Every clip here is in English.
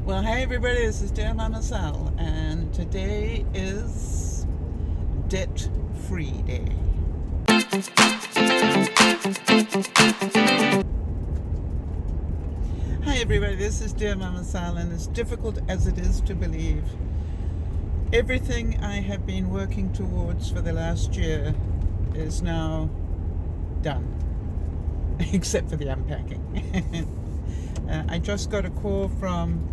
Well, hey everybody, this is DearMamaSal, and today is Debt-Free Day. Hi everybody, this is DearMamaSal, and as difficult as it is to believe, everything I have been working towards for the last year is now done, except for the unpacking. I just got a call from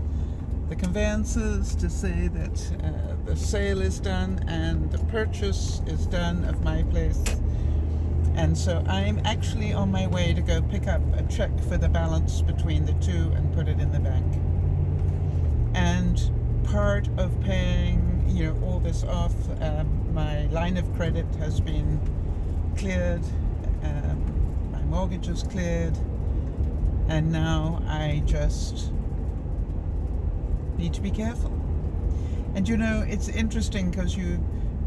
the conveyancers to say that the sale is done and the purchase is done of my place, and so I'm actually on my way to go pick up a check for the balance between the two and put it in the bank. And part of paying all this off, my line of credit has been cleared, my mortgage is cleared, and now I just need to be careful. And it's interesting because you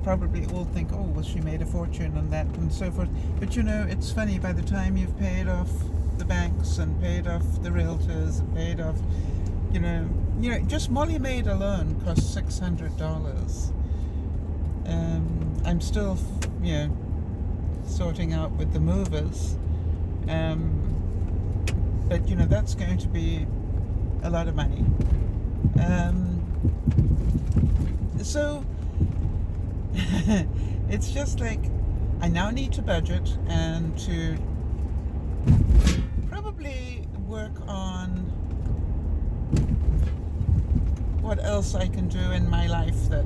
probably all think, oh, well, she made a fortune on that and so forth. But it's funny, by the time you've paid off the banks and paid off the realtors and paid off, just Molly Maid alone cost $600. I'm still, sorting out with the movers. But that's going to be a lot of money. So it's just like I now need to budget and to probably work on what else I can do in my life that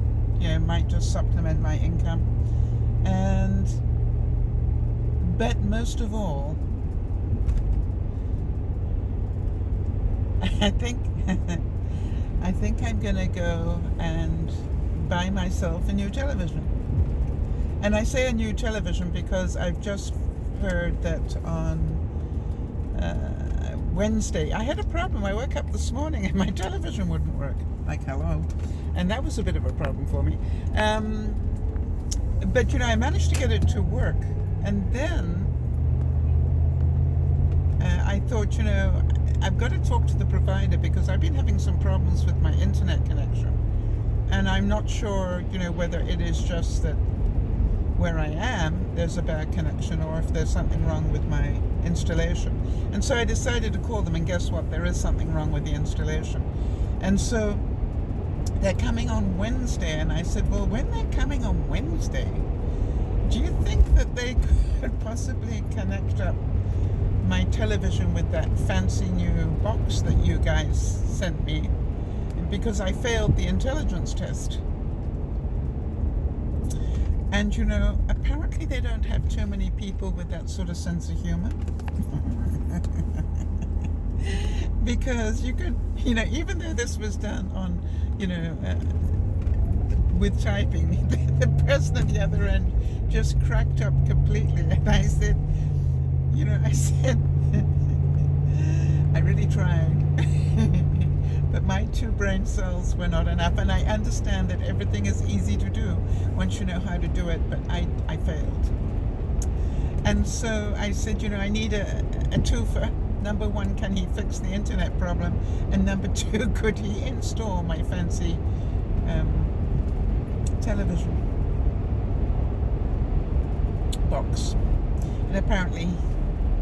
might just supplement my income. But most of all, I think I'm gonna go and buy myself a new television. And I say a new television because I've just heard that on Wednesday I had a problem. I woke up this morning and my television wouldn't work. Like, hello. And that was a bit of a problem for me. But I managed to get it to work. And then I thought, I've got to talk to the provider because I've been having some problems with my internet connection. And I'm not sure, whether it is just that where I am, there's a bad connection, or if there's something wrong with my installation. And so I decided to call them, and guess what? There is something wrong with the installation. And so they're coming on Wednesday, and I said, well, when they're coming on Wednesday, do you think that they could possibly connect up my television with that fancy new box that you guys sent me, because I failed the intelligence test? And apparently they don't have too many people with that sort of sense of humor. Because you could, even though this was done on, with typing, the person at the other end just cracked up completely. And I said, I really tried. But my 2 brain cells were not enough. And I understand that everything is easy to do once you know how to do it, but I failed. And so I said, I need a twofer. Number 1, can he fix the internet problem? And number 2, could he install my fancy television box? And apparently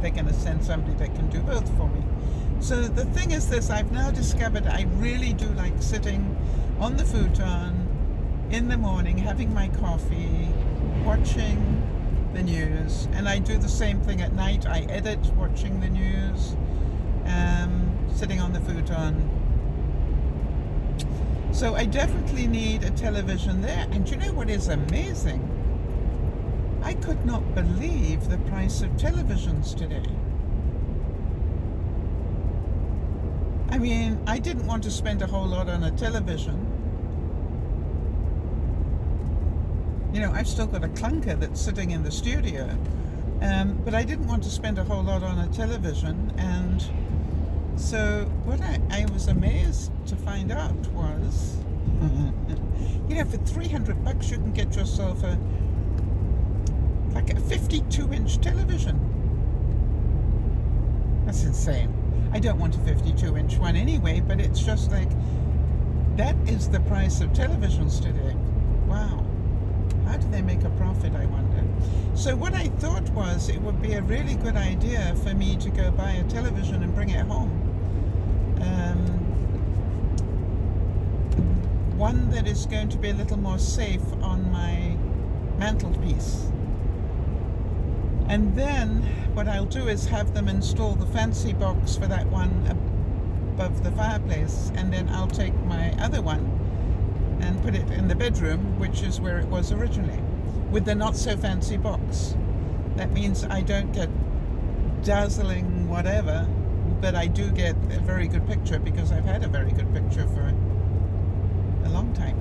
they're going to send somebody that can do both for me. So the thing is this, I've now discovered I really do like sitting on the futon in the morning, having my coffee, watching the news. And I do the same thing at night. I edit watching the news, sitting on the futon. So I definitely need a television there. And you know what is amazing? I could not believe the price of televisions today. I mean, I didn't want to spend a whole lot on a television. I've still got a clunker that's sitting in the studio. But I didn't want to spend a whole lot on a television. And so what I was amazed to find out was, for $300 you can get yourself a 52-inch television. That's insane. I don't want a 52-inch one anyway, but it's just like, That is the price of televisions today. Wow. How do they make a profit, I wonder? So what I thought was it would be a really good idea for me to go buy a television and bring it home. One that is going to be a little more safe on my mantelpiece. And then what I'll do is have them install the fancy box for that one above the fireplace, and then I'll take my other one and put it in the bedroom, which is where it was originally, with the not so fancy box. That means I don't get dazzling whatever, but I do get a very good picture, because I've had a very good picture for a long time.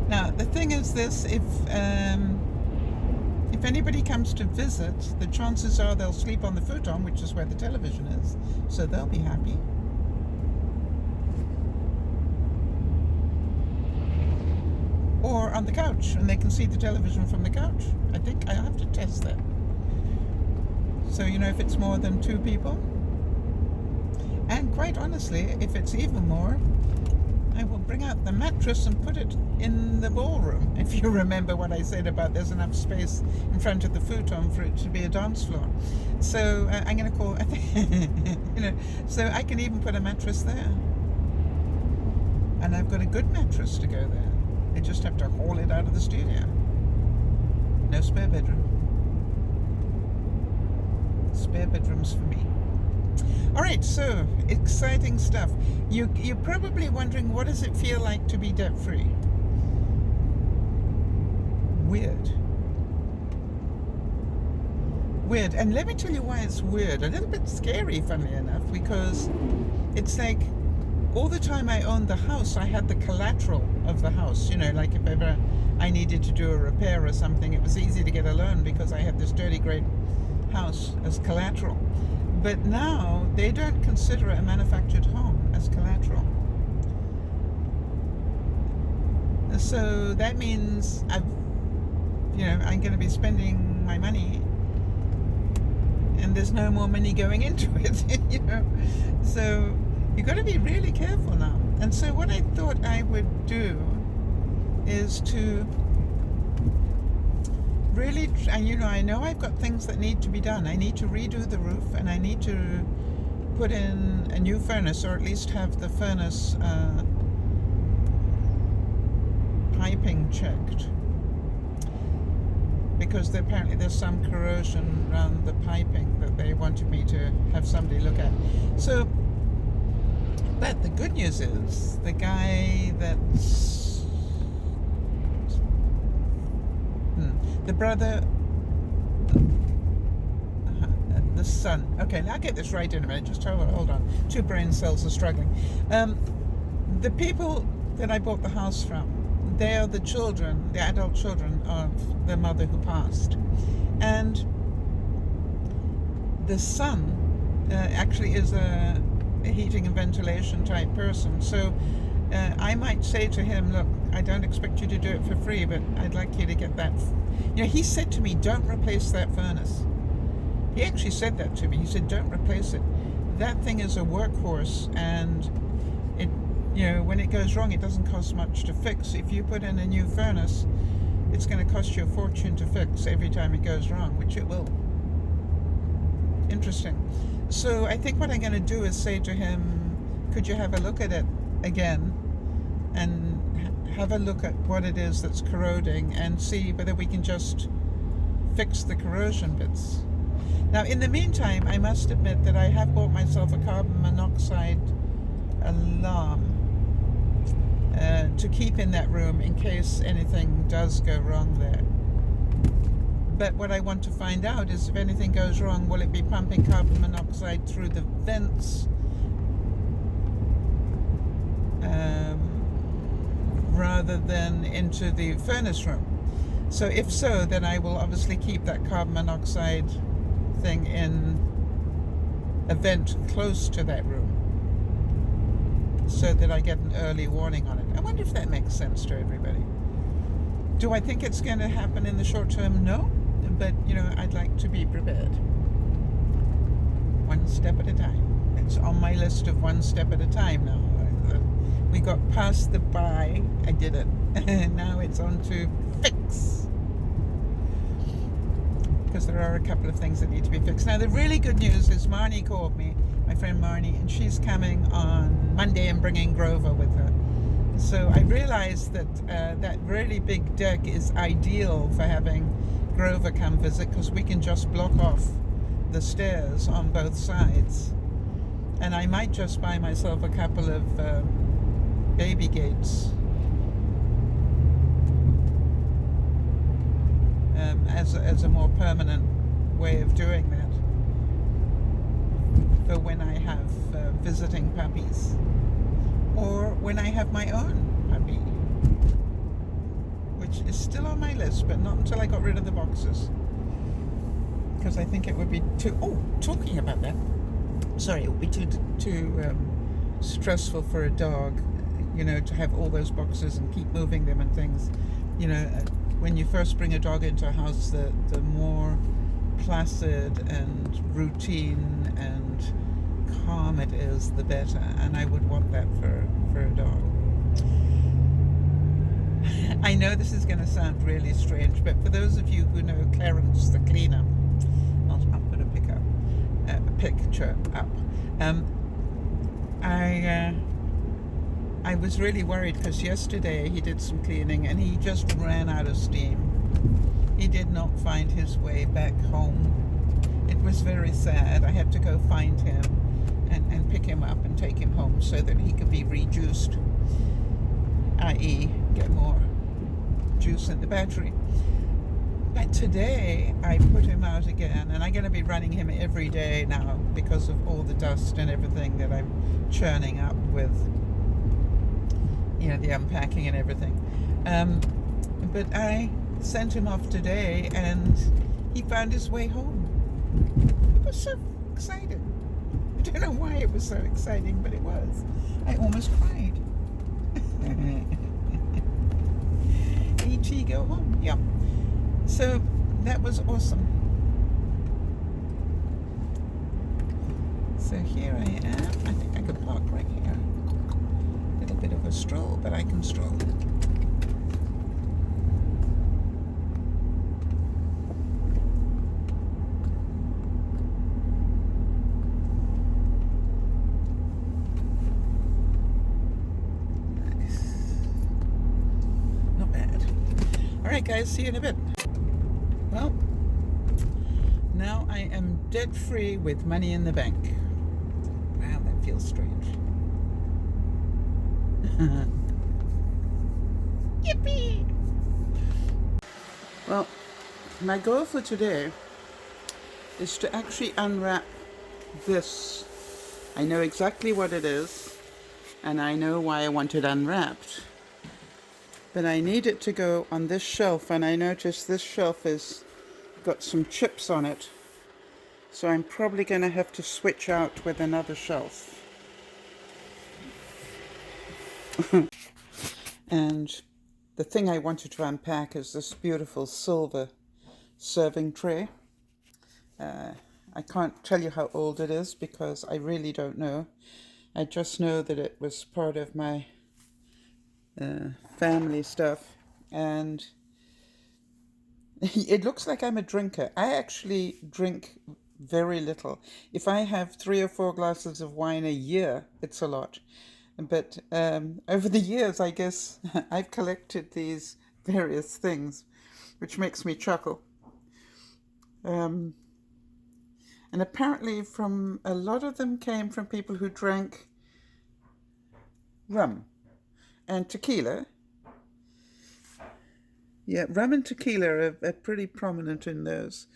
Now the thing is this, if anybody comes to visit, the chances are they'll sleep on the futon, which is where the television is, so they'll be happy. Or on the couch, and they can see the television from the couch. I think I have to test that. So, you know, if it's more than 2 people, and quite honestly, if it's even more, I will bring out the mattress and put it in the ballroom. If you remember what I said about there's enough space in front of the futon for it to be a dance floor. So I'm going to call, you know, so I can even put a mattress there. And I've got a good mattress to go there. I just have to haul it out of the studio. No spare bedroom. Spare bedrooms for me. All right, so exciting stuff. You're probably wondering, what does it feel like to be debt-free? Weird. Weird. And let me tell you why it's weird. A little bit scary, funnily enough, because it's like all the time I owned the house, I had the collateral of the house. You know, like if ever I needed to do a repair or something, it was easy to get a loan because I had this dirty great house as collateral. But now they don't consider a manufactured home as collateral. So that means I'm going to be spending my money, and there's no more money going into it. You know, so you've got to be really careful now. And so what I thought I would do is to really, I know I've got things that need to be done. I need to redo the roof, and I need to put in a new furnace, or at least have the furnace piping checked, because apparently there's some corrosion around the piping that they wanted me to have somebody look at. So, but the good news is the guy that's the brother, the son. Okay, now I'll get this right in a minute. Just hold on. 2 brain cells are struggling. The people that I bought the house from, they are the children, the adult children of the mother who passed. And the son actually is a heating and ventilation type person. So I might say to him, look, I don't expect you to do it for free, but I'd like you to get that. He said to me, don't replace that furnace. He actually said that to me. He said, don't replace it. That thing is a workhorse, and it, when it goes wrong, it doesn't cost much to fix. If you put in a new furnace, it's going to cost you a fortune to fix every time it goes wrong, which it will. Interesting. So I think what I'm going to do is say to him, could you have a look at it again, and have a look at what it is that's corroding, and see whether we can just fix the corrosion bits. Now, in the meantime, I must admit that I have bought myself a carbon monoxide alarm to keep in that room in case anything does go wrong there. But what I want to find out is, if anything goes wrong, will it be pumping carbon monoxide through the vents rather than into the furnace room? So if so, then I will obviously keep that carbon monoxide thing in a vent close to that room, so that I get an early warning on it. I wonder if that makes sense to everybody. Do I think it's going to happen in the short term? No, but I'd like to be prepared. One step at a time. it's on my list of one step at a time now. We got past the buy, I did it, and now it's on to fix. Because there are a couple of things that need to be fixed. Now the really good news is Marnie called me, my friend Marnie, and she's coming on Monday and bringing Grover with her. So I realized that that really big deck is ideal for having Grover come visit, because we can just block off the stairs on both sides. And I might just buy myself a couple of baby gates as a more permanent way of doing that for when I have visiting puppies, or when I have my own puppy, which is still on my list, but not until I got rid of the boxes, because I think it would be too, talking about that, sorry, it would be too stressful for a dog, you know, to have all those boxes and keep moving them and things. You know, when you first bring a dog into a house, the more placid and routine and calm it is, the better. And I would want that for a dog. I know this is going to sound really strange, but for those of you who know Clarence the cleaner, I'll put a picture up. I was really worried because yesterday he did some cleaning and he just ran out of steam. He did not find his way back home. It was very sad. I had to go find him and pick him up and take him home so that he could be rejuiced, i.e. get more juice in the battery. But today I put him out again, and I'm going to be running him every day now because of all the dust and everything that I'm churning up with, you know, the unpacking and everything. But I sent him off today and he found his way home. It was so exciting. I don't know why it was so exciting, but it was. I almost cried. E.T. go home. Yep. So that was awesome. So here I am. I think I could park right here. A little bit of a stroll, but I can stroll. Nice. Not bad. All right, guys. See you in a bit. Well, now I am debt free with money in the bank. Wow, that feels strange. Yippee! Well, my goal for today is to actually unwrap this. I know exactly what it is, and I know why I want it unwrapped. But I need it to go on this shelf, and I noticed this shelf has got some chips on it. So I'm probably going to have to switch out with another shelf. And the thing I wanted to unpack is this beautiful silver serving tray. I can't tell you how old it is because I really don't know. I just know that it was part of my family stuff, and it looks like I'm a drinker. I actually drink very little. If I have 3 or 4 glasses of wine a year, it's a lot. But over the years, I guess I've collected these various things, which makes me chuckle. And apparently from a lot of them came from people who drank rum and tequila. Yeah, rum and tequila are pretty prominent in those.